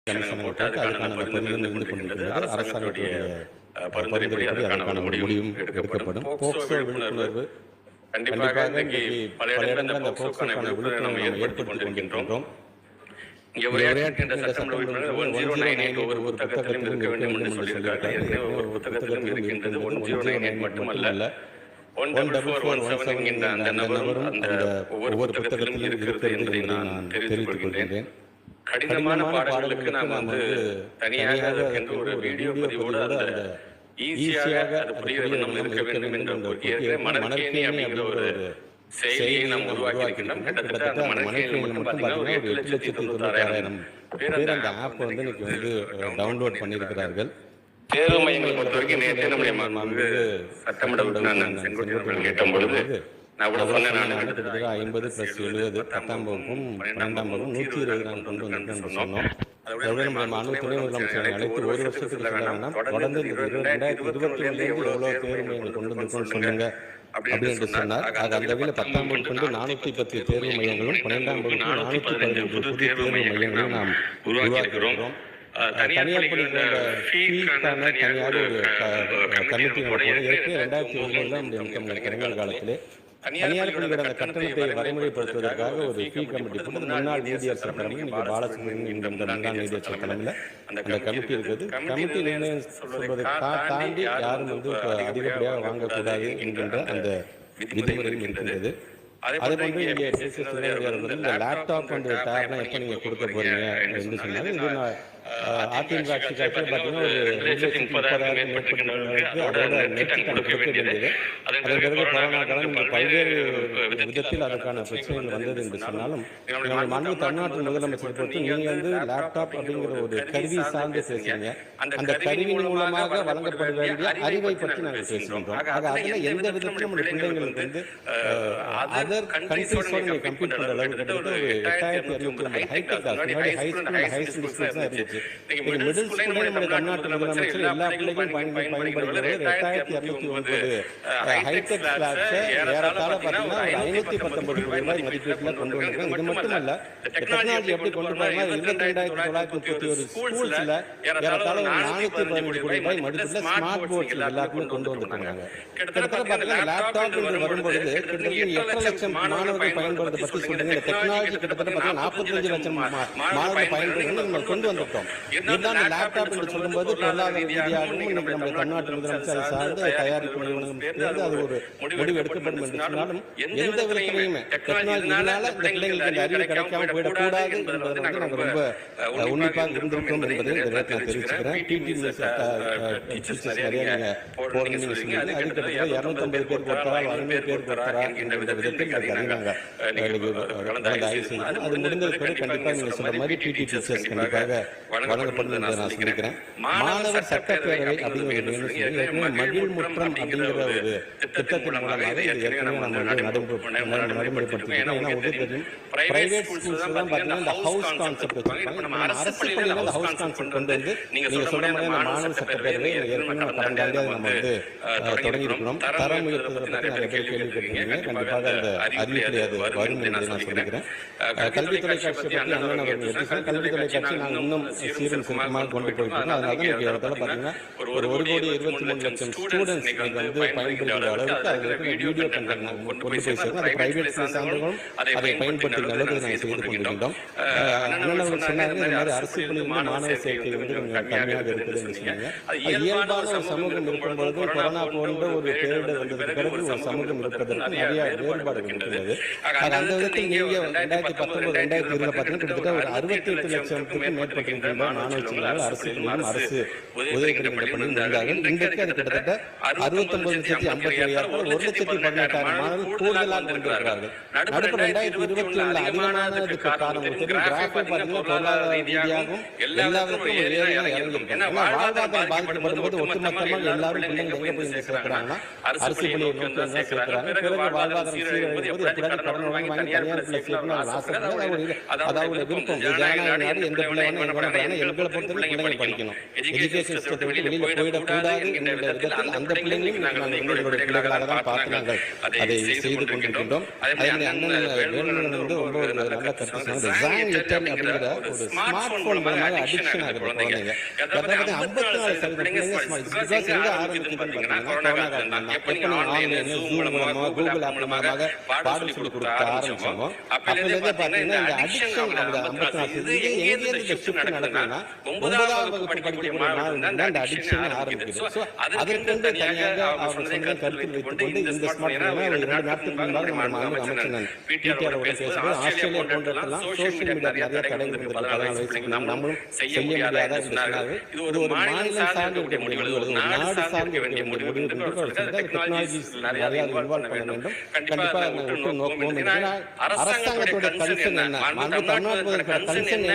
கமிஷனை போட்டு அதுக்கான பரிந்துரை இருந்து கொண்டிருக்கிறது. அரசாங்கத்துடைய பரிந்துரைப்படி அதற்கான முடிவும் எடுக்கப்படும். போக்சோ விழிப்புணர்வு கண்டிப்பாக இன்றைக்கு பல இடங்களில் அந்த போக்சோக்கான விழிப்புணர்வு நம்ம ஏற்படுத்திக் கொண்டிருக்கின்றோம். இங்கே உரையாற்றுகின்ற சட்டமன்ற உறுப்பினர் 1098 ஒவ்வொரு புத்தகத்திலும் இருக்க வேண்டும் என்று சொல்லியிருக்காங்க. ஒரு புத்தகத்திலும் இருக்கின்றது. 1098 மட்டுமல்ல, 14417 என்கின்ற அந்த நபரும் அந்த ஒவ்வொரு புத்தகத்திலும் இருக்கிறது என்பதை நான் தெரிவித்துக் கொள்கின்றேன். கடினமான பாடங்களுக்கு நாம் தனியாக என்று ஒரு வீடியோ பதிவோடு அந்த ஈஸியாக அது புரிய நம்ம இருக்க வேண்டும் என்ற ஒரு மணற்கேணி அப்படிங்கிற ஒரு செயலியை நாம் உருவாக்கி இருக்கின்றோம். கிட்டத்தட்ட அந்த மணற்கேணி மட்டும் பார்த்தீங்கன்னா ஒரு 8,96,000 பேர் அந்த ஆப் இன்னைக்கு டவுன்லோட் பண்ணியிருக்கிறார்கள். தேர்வு மையங்களை பொறுத்த வரைக்கும் நேற்று நம்முடைய சட்டமன்ற உறுப்பினர் செங்கோட்டையன் கேட்ட பொழுது நான் கூட சொன்னேன், 50 + 70 10ஆம் வகுப்பும் 12ஆம் வகுப்பும் 120 நாங்கள் கொண்டு வந்திருக்கோம் சொன்னோம். அதோட நம்ம மாநில துணை முதலமைச்சரை அழைத்து ஒரு வருஷத்துக்கு சொல்ல வேண்டாம், தொடர்ந்து 2021 எவ்வளோ தேர்வு மையங்கள் கொண்டு வந்திருக்கோம்னு சொல்லுங்க அப்படி என்று சொன்னார். அது அந்த வகையில் 10ஆம் வகுப்பு 410 தேர்வு மையங்களும் 12ஆம் வகுப்பு 415 புது தேர்வு மையங்களையும் நாம் உருவாக்குகிறோம். தனியார் பள்ளிகளோட ஃபீக்கான தனியாக ஒரு கமிட்டி நடப்போம். ஏற்கனவே 2020 கடந்த காலத்திலே தனியார் பள்ளிகளோட அந்த கட்டணத்தை வரைமுறைப்படுத்துவதற்காக ஒரு ஃபீ கமிட்டி போட்டு முன்னாள் நீதியரசர் தலைமையில் இன்னைக்கு பாலசுப்ரமணியன் என்ற முன்னாள் நீதியரசர் தலைமையில் அந்த கமிட்டி இருக்குது. கமிட்டி நிர்ணயம் சொல்வதை தாண்டி யாரும் அதிகப்படியாக வாங்கக்கூடாது என்கின்ற அந்த விதிமுறையும் இருக்கின்றது. அதே போன்று இங்கே இந்த லேப்டாப் அந்த டேப்லாம் எப்போ நீங்கள் கொடுக்க போறீங்க என்று சொன்னாலும் இது அதிமுக ஆட்சி காலத்தில் பார்த்தீங்கன்னா ஒரு 30,000 மேற்பட்டவர்களுக்கு அதோட நெட் கொடுக்க வேண்டியது. அதன் பிறகு கொரோனா காலம் இங்கே பல்வேறு விதத்தில் அதற்கான பிரச்சனைகள் வந்தது என்று சொன்னாலும் நம்முடைய மண்ணு தமிழ்நாட்டு முதலமைச்சர் பொறுத்து நீங்கள் லேப்டாப் அப்படிங்கிற ஒரு கருவி சார்ந்து பேசுறீங்க. அந்த கருவியின் மூலமாக வழங்கப்பட வேண்டிய அறிவை பற்றி நாங்கள் பேசுகின்றோம். ஆக அதில் எந்த விதத்திலும் நம்முடைய பிள்ளைங்களுக்கு அதர் கண்ட்ரிஸோடு கம்ப்ளீட் பண்ணுற அளவுக்கு கிட்டத்தட்ட ஒரு 8,250 hi-tech high school higher schools தான் இருந்துச்சு. மிடில் ஸ்கூல்ல நம்முடைய தமிழ்நாட்டு முதலமைச்சர் எல்லா பிள்ளைகளும் பயன்படுகிறது. 8,250 ஹைடெக் கிளாஸை ஏறத்தாழ பார்த்தீங்கன்னா 519 கோடி ரூபாய் மதிப்பீட்டில் கொண்டு வந்திருக்காங்க. இது மட்டுமல்ல, டெக்னாலஜி எப்படி கொண்டு போறாங்கன்னா 22,931 ஸ்கூல்ஸ்ல ஏறத்தாழ 415 கோடி ரூபாய் மதிப்பீட்டில் ஸ்மார்ட் போர்ட்ஸ் எல்லாருக்குமே கொண்டு வந்திருக்காங்க. கிட்டத்தட்ட பார்த்தீங்கன்னா லேப்டாப் என்று வரும்பொழுது கிட்டத்தட்ட 8 லட்சம் மாணவர்கள் பயன்படுத்த பற்றி சொல்றீங்க. இந்த டெக்னாலஜி கிட்டத்தட்ட பார்த்தீங்கன்னா 45 லட்சம் மாணவர்கள் பயன்படுத்தி நம்ம கொண்டு வந்திருக்கோம். இதுதான் லேப்டாப் என்று சொல்லும்போது பொருளாதார ரீதியாகவும் இன்னைக்கு நம்ம தமிழ்நாட்டு முதலமைச்சர் சார்ந்து தயாரிப்பு நிறுவனம் சேர்ந்து அது ஒரு முடிவு எடுக்கப்படும் என்று சொன்னாலும் எந்த விதத்திலையுமே டெக்னாலஜினால இந்த பிள்ளைங்களுக்கு இந்த அறிவு கிடைக்காம போயிடக்கூடாது என்பதை நாங்கள் ரொம்ப உன்னிப்பாக இருந்திருக்கோம் என்பதை இந்த நேரத்தில் நான் தெரிவிச்சுக்கிறேன். டீச்சர்ஸ் நிறைய நீங்க போறீங்கன்னு சொல்லி அது கிட்டத்தட்ட 250 பேர் கொடுத்தாரா 500 பேர் கொடுத்தாரா என்ற விதத்தில் நாங்கள் ஆய்வு செய்யணும். அது முடிந்தது பிறகு கண்டிப்பாக நீங்க சொல்ற மாதிரி டீச்சர்ஸ் கண்டிப்பாக வழங்கப்படும் என்று நான் சொல்லியிருக்கிறேன். மாணவர் சட்டப்பேரவை அப்படிங்கிற மகிழ் முற்றம் அப்படிங்கிற ஒரு திட்டத்தின் மூலமாக இது ஏற்கனவே நம்ம நடைமுறைப்படுத்திருக்கோம். ஏன்னா உங்களுக்கு தெரியும், பிரைவேட் ஸ்கூல்ஸ் தான் பார்த்தீங்கன்னா இந்த ஹவுஸ் கான்செப்ட் வச்சிருப்பாங்க. நம்ம அரசு பள்ளியில் அந்த ஹவுஸ் கான்செப்ட் கொண்டு வந்து நீங்க சொல்ற மாதிரி இந்த மாணவர் சட்டப்பேரவை ஏற்கனவே கடந்த ஆண்டு நம்ம தொடங்கி இருக்கிறோம். தரம் உயர்த்துவதை பற்றி நிறைய பேர் கேள்வி கேட்டிருக்கீங்க. கண்டிப்பாக அந்த அறிவிப்பில் அது வரும் என்பதை நான் சொல்லிக்கிறேன். கல்வி தொலைக்காட்சியை பற்றி அண்ணன் அவர்கள் எடுத்து கல்வி தொலைக்காட்சி நாங்கள் இன்னும் சீரும் சிறப்புமாக கொண்டு போயிட்டு இருக்கோம். அதனால தான் இன்னைக்கு இடத்துல பார்த்தீங்கன்னா ஒரு 1,23,00,000 ஸ்டூடெண்ட்ஸ் பயன்படுத்துகிற அளவுக்கு அதில் இருக்கிற வீடியோ கண்டென்ட் கொண்டு போய் சேர்க்கணும். அது பிரைவேட் சார்ந்தவர்களும் அதை பயன்படுத்துகிற அளவுக்கு நாங்கள் செய்து கொண்டிருக்கின்றோம். அண்ணன் அவர்கள் சொன்னாங்க, இந்த மாதிரி அரசு பள்ளியில் மாணவர் சேர்க்கை கொஞ்சம் கம்மியாக இருக்குது என்று சொன்னாங்க. இயல்பான ஒரு சமூகம் இருக்கும் பொழுது கொரோனா போன்ற ஒரு பேரிடர் வந்ததுக்கு பிறகு ஒரு சமூகம் இருப்பதற்கு நிறைய வேறுபாடுகள் இருக்கிறது. அந்த விதத்தில் நீங்க 2019, 2020 பார்த்தீங்கன்னா கிட்டத்தட்ட ஒரு 68 லட்சத்துக்கும் மேற்பட்டிருக்கின்ற மாணவர்கள் அரசு பள்ளியும் அரசு உதவிபெறும் பள்ளியும் இருந்தார்கள். இன்றைக்கு அது கிட்டத்தட்ட 69,57,000 1,18,000 மாணவர்கள் கூடுதலாக கொண்டிருக்கிறார்கள். நடுப்பு 2021 அதிகமானதுக்கு காரணம் கிராஃபை பார்த்தீங்கன்னா பொருளாதார ரீதியாகவும் எல்லா விதத்திலும் ஏறியாக இறங்கியிருக்காங்க. வாழ்வாதாரம் பாதிக்கப்படும் போது ஒட்டுமொத்தமாக எல்லாரும் பிள்ளைங்க எங்க போய் சேர்க்கிறாங்கன்னா அரசு பள்ளியை நோக்கி தான் சேர்க்கிறாங்க. பிறகு வாழ்வாதாரம் சீரழியும் போது எப்படியாவது கடன் வாங்கி தனியார் பிள்ளை சேர்க்கணும் ஆசை, அதாவது விருப்பம். ஜனநாயக நாடு எந்த பிள்ளை சொல்றாங்கன்னா எங்களை பொறுத்தவரை பிள்ளைங்க படிக்கணும், எஜுகேஷன் சிஸ்டத்தை விட்டு வெளியில போயிடக்கூடாது என்கிற விதத்தில் அந்த பிள்ளைங்களையும் நாங்கள் எங்களுடைய பிள்ளைகளாக தான் பார்த்து நாங்கள் அதை செய்து கொண்டிருக்கின்றோம். அதே மாதிரி அண்ணன் வேலுமணி ரொம்ப ஒரு நல்ல கருத்து சொன்னாங்க. ஜான் லிட்டல் அப்படிங்கிற ஒரு ஸ்மார்ட் போன் மூலமாக அடிக்ஷன் ஆகுது குழந்தைங்க. 54% பிள்ளைங்க பிகாஸ் எங்க ஆரம்பிக்குதுன்னு பார்த்தீங்கன்னா கொரோனா காலம் தான். எப்ப நீங்க ஆன்லைன் ஜூம் மூலமாக கூகுள் ஆப் மூலமாக பாடம் சொல்லி கொடுக்க ஆரம்பிச்சோமோ அப்போலேருந்தே பார்த்தீங்கன்னா இந்த அடிக்ஷன் அந்த 54% எங்கேருந்து இந்த ஷிஃப்ட் நடக்குதுன்னா 9ஆம் வகுப்பு படிக்கக்கூடிய மாணவர்கள் தான் இந்த அடிக்ஷன் ஆரம்பிக்குது. ஸோ அதற்கென்று தனியாக அவர் சொன்னதை கருத்தில் வைத்துக் கொண்டு இந்த ஸ்மார்ட் போனை 2 நாட்களுக்கு முன்பாக நம்ம மாநில அமைச்சர் பிடிஆர் உடன் பேசும்போது ஆஸ்திரேலியா போன்றதெல்லாம் சோசியல் மீடியா நிறைய தடைகள் இருந்தது. 14 வயசுக்கு நம்மளும் செய்ய முடியாத என்று சொன்னார்கள். இது ஒரு மாநிலம் சார்ந்து இருக்கக்கூடிய முடிவு, ஒரு நாடு சார்ந்து இருக்கக்கூடிய முடிவு. டெக்னாலஜி நிறைய இன்வால்வ் பண்ண வேண்டும். கண்டிப்பாக ஒட்டு நோக்குவோம். அரசாங்கத்தோட கன்சர்ன் என்ன, தமிழ்நாடு கன்சர்ன்